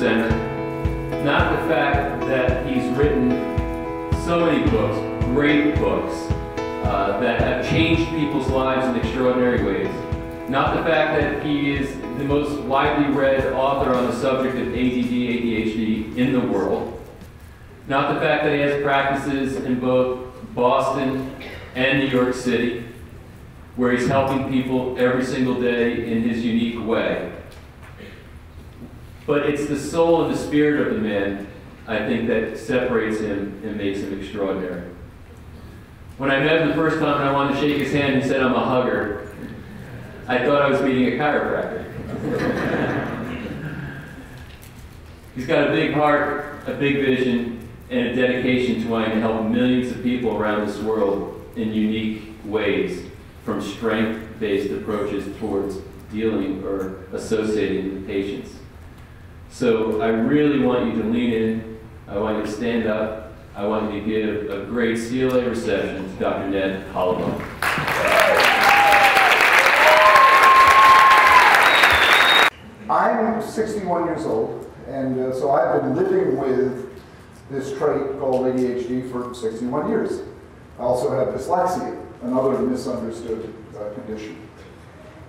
center, not the fact that he's written so many books, great books, that have changed people's lives in extraordinary ways. Not the fact that he is the most widely read author on the subject of ADD, ADHD in the world. Not the fact that he has practices in both Boston and New York City, where he's helping people every single day in his unique way. But it's the soul and the spirit of the man, I think, that separates him and makes him extraordinary. When I met him the first time and I wanted to shake his hand, he said, "I'm a hugger." I thought I was meeting a chiropractor. He's got a big heart, a big vision, and a dedication to wanting to help millions of people around this world in unique ways, from strength-based approaches towards dealing or associating with patients. So I really want you to lean in. I want you to stand up. I want you to give a great CLA reception to Dr. Ned Hallowell. I'm 61 years old, and so I've been living with this trait called ADHD for 61 years. I also have dyslexia, another misunderstood condition.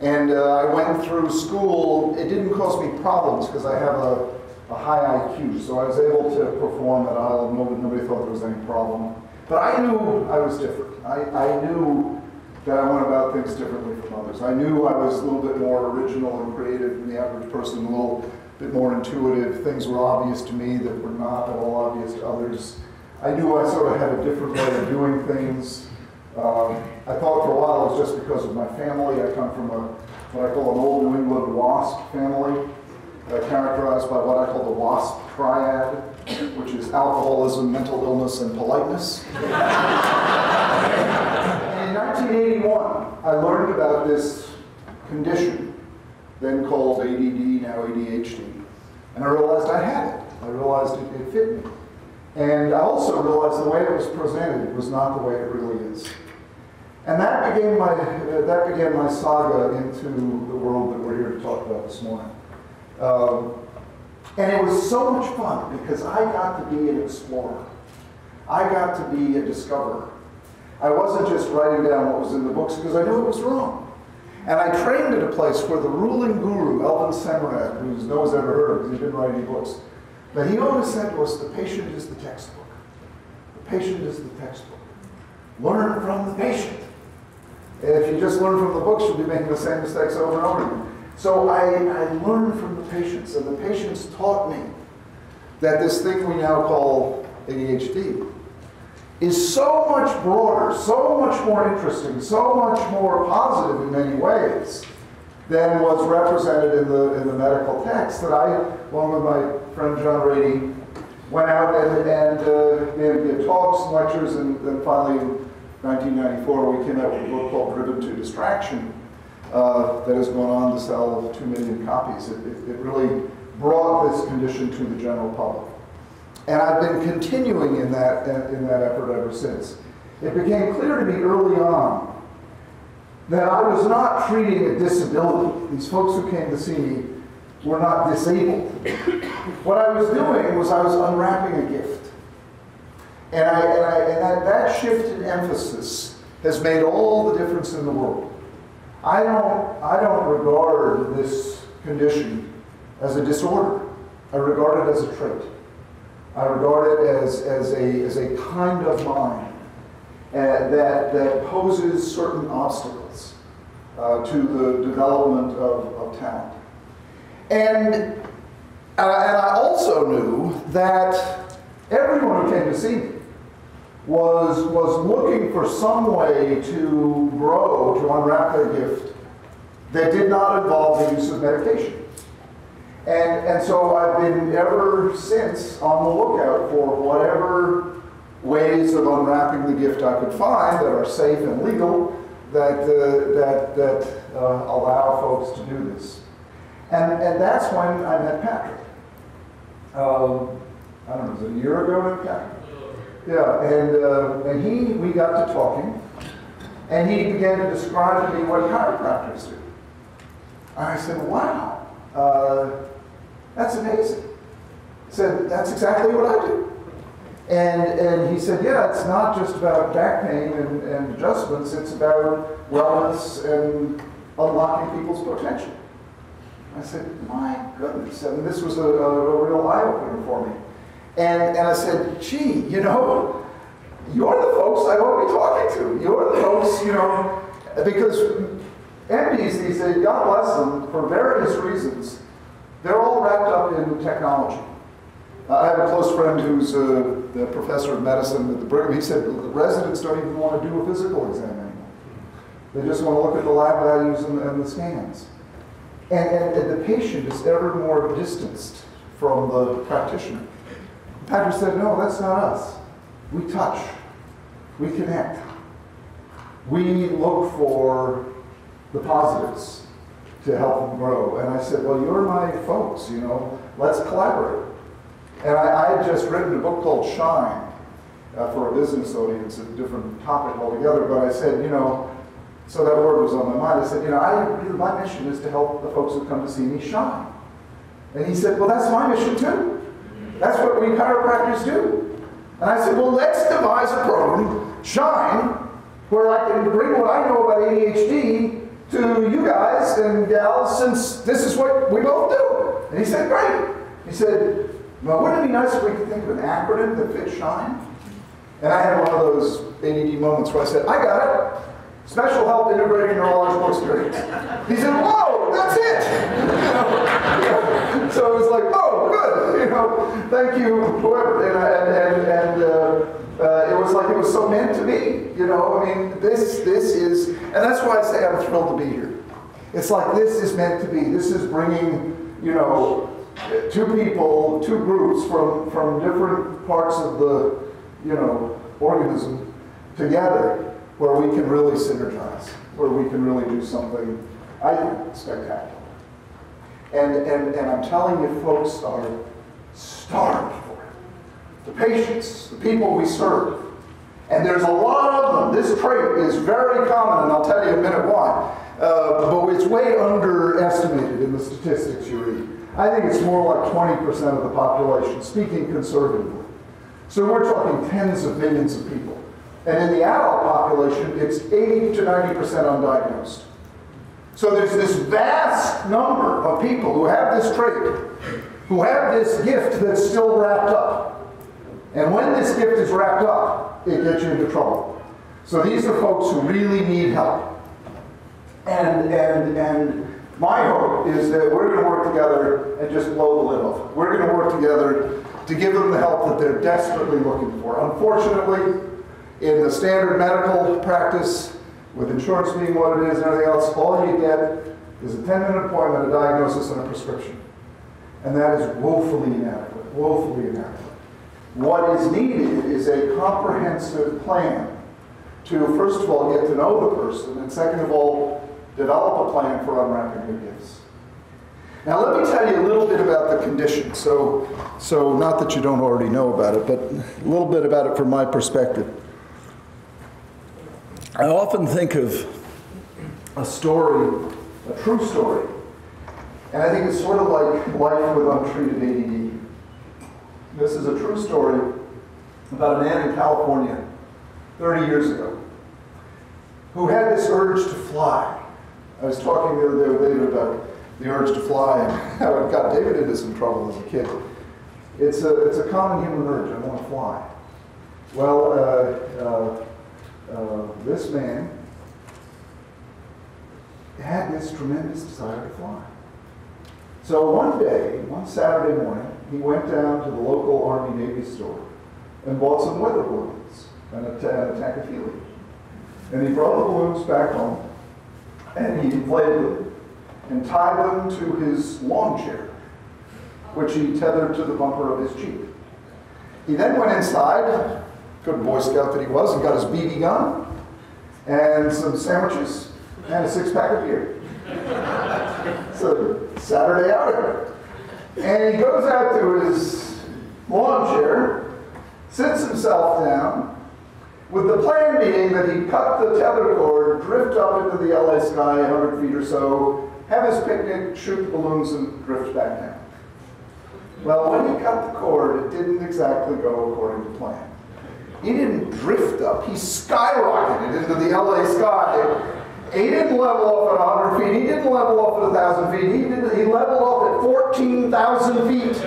And I went through school. It didn't cause me problems because I have a high IQ, so I was able to perform at a high level. Nobody thought there was any problem. But I knew I was different. I knew that I went about things differently from others. I knew I was a little bit more original and creative than the average person, a little bit more intuitive. Things were obvious to me that were not at all obvious to others. I knew I sort of had a different way of doing things. I thought for a while it was just because of my family. I come from what I call an old New England WASP family, characterized by what I call the WASP triad, which is alcoholism, mental illness, and politeness. And in 1981, I learned about this condition, then called ADD, now ADHD, and I realized I had it. I realized it fit me. And I also realized the way it was presented was not the way it really is. And that began my saga into the world that we're here to talk about this morning. And it was so much fun because I got to be an explorer. I got to be a discoverer. I wasn't just writing down what was in the books because I knew it was wrong. And I trained at a place where the ruling guru, Elvin Semrad, who no one's ever heard of because he didn't write any books, but he always said to us, the patient is the textbook. The patient is the textbook. Learn from the patient. If you just learn from the books, you'll be making the same mistakes over and over again. So I learned from the patients, and the patients taught me that this thing we now call ADHD is so much broader, so much more interesting, so much more positive in many ways than was represented in the medical text, that I, along with my friend John Rady, went out and did talks and lectures, and then finally in 1994 we came out with a book called Driven to Distraction that has gone on to sell 2 million copies. It really brought this condition to the general public. And I've been continuing in that effort ever since. It became clear to me early on that I was not treating a disability. These folks who came to see me were not disabled. What I was doing was I was unwrapping a gift. And that shift in emphasis has made all the difference in the world. I don't regard this condition as a disorder. I regard it as a trait. I regard it as a kind of mind that poses certain obstacles to the development of talent. And I also knew that everyone who came to see me was looking for some way to grow, to unwrap their gift that did not involve the use of medication. And so I've been ever since on the lookout for whatever ways of unwrapping the gift I could find that are safe and legal that allow folks to do this. And that's when I met Patrick. I don't know, was it a year ago I met Patrick? Yeah, and we got to talking, and he began to describe to me what chiropractors do. And I said, wow, that's amazing. said, that's exactly what I do. And he said, yeah, it's not just about back pain and adjustments, it's about wellness and unlocking people's potential. I said, my goodness. And this was a real eye-opener for me. And I said, gee, you know, you're the folks I want to be talking to. You're the folks, you know, because MDs these days, God bless them, for various reasons, they're all wrapped up in technology. I have a close friend who's the professor of medicine at the Brigham. He said the residents don't even want to do a physical exam anymore. They just want to look at the lab values and the scans. And the patient is ever more distanced from the practitioner. Patrick said, no, that's not us. We touch. We connect. We look for the positives to help them grow. And I said, well, you're my folks, you know, let's collaborate. And I had just written a book called Shine for a business audience, a different topic altogether, but I said, you know, so that word was on my mind. I said, you know, my mission is to help the folks who come to see me shine. And he said, well, that's my mission too. That's what we chiropractors do. And I said, well, let's devise a program, Shine, where I can bring what I know about ADHD to you guys and gals, since this is what we both do. And he said, great. He said, well, wouldn't it be nice if we could think of an acronym that fits Shine? And I had one of those ADD moments where I said, I got it. Special Help Integrating Neurological Experience. He said, whoa, that's it! So it was like, oh, good, you know, thank you, whoever. And it was like it was so meant to be, you know. I mean, this is, and that's why I say I'm thrilled to be here. It's like this is meant to be. This is bringing, you know, two people, two groups from different parts of the, you know, organism together, where we can really synergize, where we can really do something, I think, spectacular. And I'm telling you, folks are starved for it. The patients, the people we serve. And there's a lot of them. This trait is very common, and I'll tell you in a minute why. But it's way underestimated in the statistics you read. I think it's more like 20% of the population, speaking conservatively. So we're talking tens of millions of people. And in the adult population, it's 80 to 90% undiagnosed. So there's this vast number of people who have this trait, who have this gift that's still wrapped up. And when this gift is wrapped up, it gets you into trouble. So these are folks who really need help. And my hope is that we're going to work together and just blow the lid off. We're going to work together to give them the help that they're desperately looking for. Unfortunately, in the standard medical practice, with insurance being what it is and everything else, all you get is a 10-minute appointment, a diagnosis, and a prescription. And that is woefully inadequate, woefully inadequate. What is needed is a comprehensive plan to, first of all, get to know the person, and second of all, develop a plan for unwrapping their gifts. Now let me tell you a little bit about the condition. So not that you don't already know about it, but a little bit about it from my perspective. I often think of a story, a true story, and I think it's sort of like life with untreated ADD. This is a true story about a man in California 30 years ago who had this urge to fly. I was talking the other day with David about the urge to fly and how it got David into some trouble as a kid. It's a common human urge, I want to fly. Well, this man had this tremendous desire to fly. So one day, one Saturday morning, he went down to the local Army-Navy store and bought some weather balloons and a tank of helium. And he brought the balloons back home and he inflated them and tied them to his lawn chair, which he tethered to the bumper of his Jeep. He then went inside, good Boy Scout that he was, and got his BB gun and some sandwiches and a six-pack of beer. So Saturday outing. And he goes out to his lawn chair, sits himself down, with the plan being that he cut the tether cord, drift up into the LA sky 100 feet or so, have his picnic, shoot the balloons, and drift back down. Well, when he cut the cord, it didn't exactly go according to plan. He didn't drift up, he skyrocketed into the LA sky. He didn't level off at 100 feet, he didn't level off at 1,000 feet, he leveled off at 14,000 feet.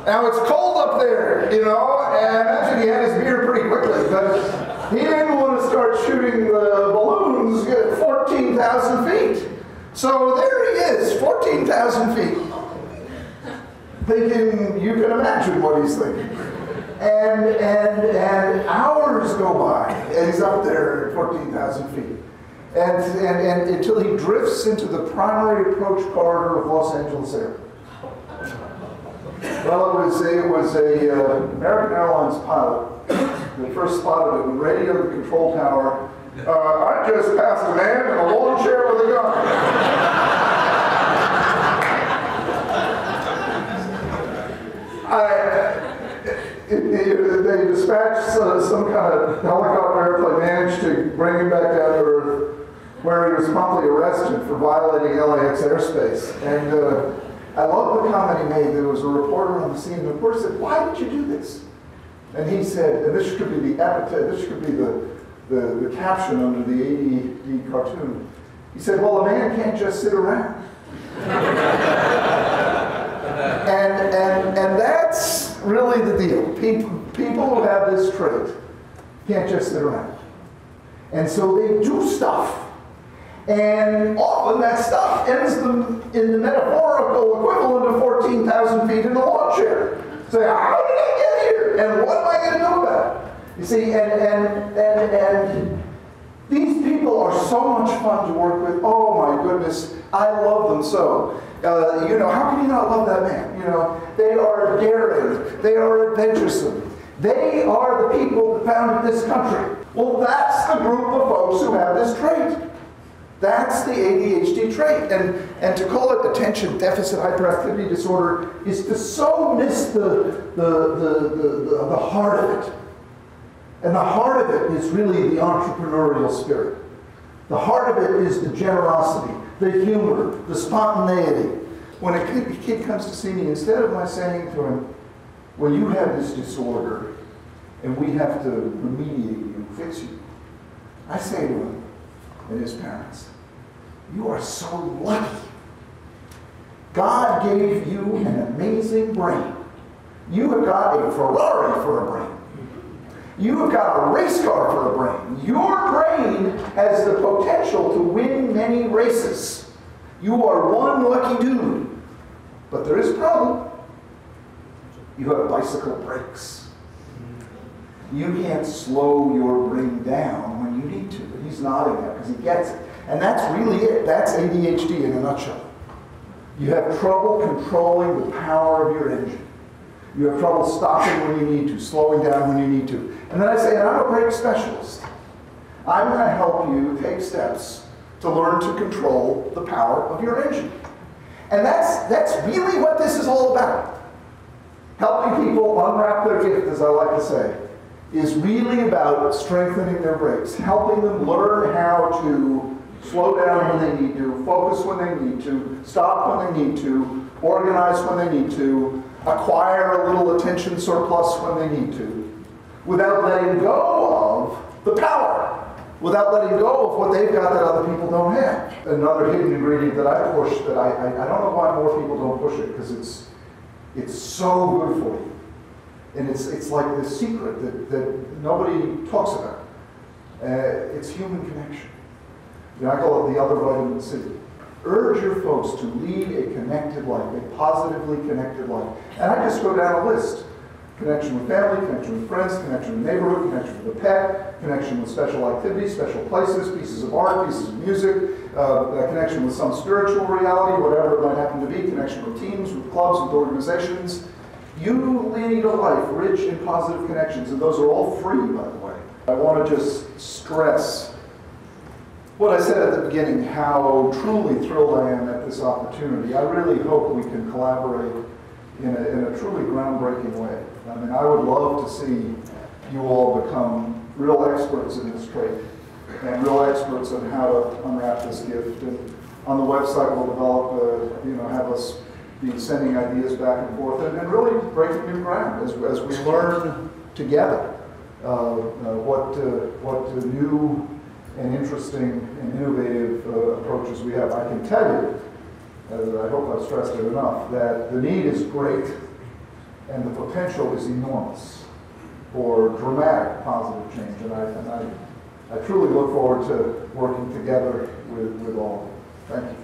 Now it's cold up there, you know, and actually he had his beer pretty quickly, but he didn't want to start shooting the balloons at 14,000 feet. So there he is, 14,000 feet. Thinking, you can imagine what he's thinking. And hours go by, and he's up there at 14,000 feet. And until he drifts into the primary approach corridor of Los Angeles Airport. Well, it was a American Airlines pilot that first spotted it on the radio of the control tower. I just passed a man in a lawn chair with a gun. They dispatched some kind of helicopter airplane, managed to bring him back down to earth, where he was promptly arrested for violating LAX airspace. And I love the comment he made. There was a reporter on the scene, and the reporter said, "Why did you do this?" And he said, and this could be the epithet, this could be the caption under the ADD cartoon. He said, "Well, a man can't just sit around." and that's really the deal. People who have this trait can't just sit around. And so they do stuff. And often that stuff ends in the metaphorical equivalent of 14,000 feet in a lawn chair. Say, how did I get here? And what am I going to do about it? You see, and these people are so much fun to work with. Oh my goodness, I love them so. You know, how can you not love that man? You know, they are daring, they are adventuresome. They are the people that founded this country. Well, that's the group of folks who have this trait. That's the ADHD trait. And to call it attention deficit hyperactivity disorder is to so miss the heart of it. And the heart of it is really the entrepreneurial spirit. The heart of it is the generosity, the humor, the spontaneity. When a kid comes to see me, instead of my saying to him, well, you have this disorder, and we have to remediate you, fix you, I say to him and his parents, you are so lucky. God gave you an amazing brain. You have got a Ferrari for a brain. You have got a race car for a brain. Your brain has the potential to win many races. You are one lucky dude. But there is a problem. You have bicycle brakes. You can't slow your brain down when you need to. And he's nodding there because he gets it. And that's really it. That's ADHD in a nutshell. You have trouble controlling the power of your engine. You have trouble stopping when you need to, slowing down when you need to. And then I say, and I'm a brake specialist. I'm going to help you take steps to learn to control the power of your engine. And that's really what this is all about. Helping people unwrap their gift, as I like to say, is really about strengthening their brakes, helping them learn how to slow down when they need to, focus when they need to, stop when they need to, organize when they need to, acquire a little attention surplus when they need to, without letting go of the power, without letting go of what they've got that other people don't have. Another hidden ingredient that I push, that I don't know why more people don't push it, because it's so good for you. And it's like this secret that nobody talks about. It's human connection. You know, I call it the other vitamin C. Urge your folks to lead a connected life, a positively connected life. And I just go down a list. Connection with family, connection with friends, connection with neighborhood, connection with a pet, connection with special activities, special places, pieces of art, pieces of music, a connection with some spiritual reality, whatever it might happen to be, connection with teams, with clubs, with organizations. You lead a life rich in positive connections, and those are all free, by the way. I want to just stress what I said at the beginning, how truly thrilled I am at this opportunity. I really hope we can collaborate in a truly groundbreaking way. I mean, I would love to see you all become real experts in this trait and real experts on how to unwrap this gift. And on the website, we'll develop, have us be sending ideas back and forth and really breaking new ground as we learn together what new and interesting and innovative approaches we have. I can tell you, as I hope I've stressed it enough, that the need is great and the potential is enormous for dramatic positive change. And I truly look forward to working together with all of you. Thank you.